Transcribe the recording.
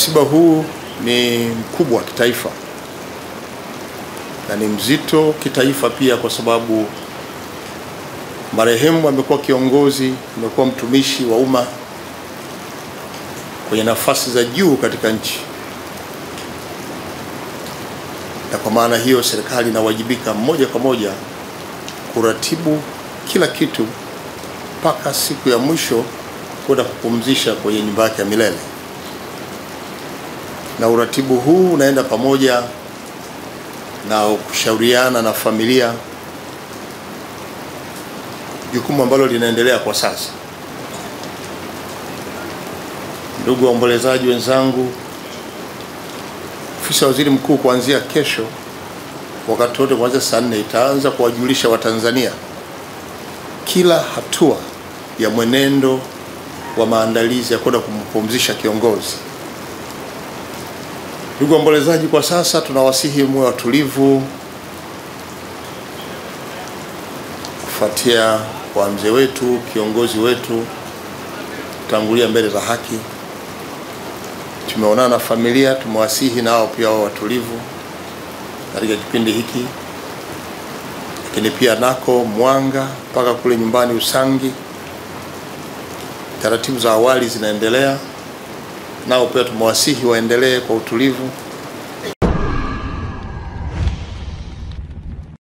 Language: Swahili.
Msiba huu ni mkubwa kitaifa na ni mzito kitaifa pia, kwa sababu marehemu amekuwa kiongozi, amekuwa mtumishi wa umma kwenye nafasi za juu katika nchi, na kwa maana hiyo serikali inawajibika moja kwa moja kuratibu kila kitu mpaka siku ya mwisho kwenda kupumzisha kwenye nyumba yake ya milele. Na uratibu huu unaenda pamoja na kushauriana na familia, jukumu ambalo linaendelea kwa sasa. Ndugu waombolezaji wenzangu, ofisi ya Waziri Mkuu kuanzia kesho wakati wote kuanzia saa 4 itaanza kuwajulisha Watanzania kila hatua ya mwenendo wa maandalizi ya kwenda kumpumzisha kiongozi. Ndugu waombolezaji, kwa sasa tunawasihi muwe watulivu kufuatia kwa mzee wetu, kiongozi wetu tangulia mbele za haki. Tumeonana na familia, tumewasihi nao pia wao watulivu katika kipindi hiki, lakini pia nako Mwanga mpaka kule nyumbani Usangi taratibu za awali zinaendelea, nao pia tumewasihi waendelee kwa utulivu.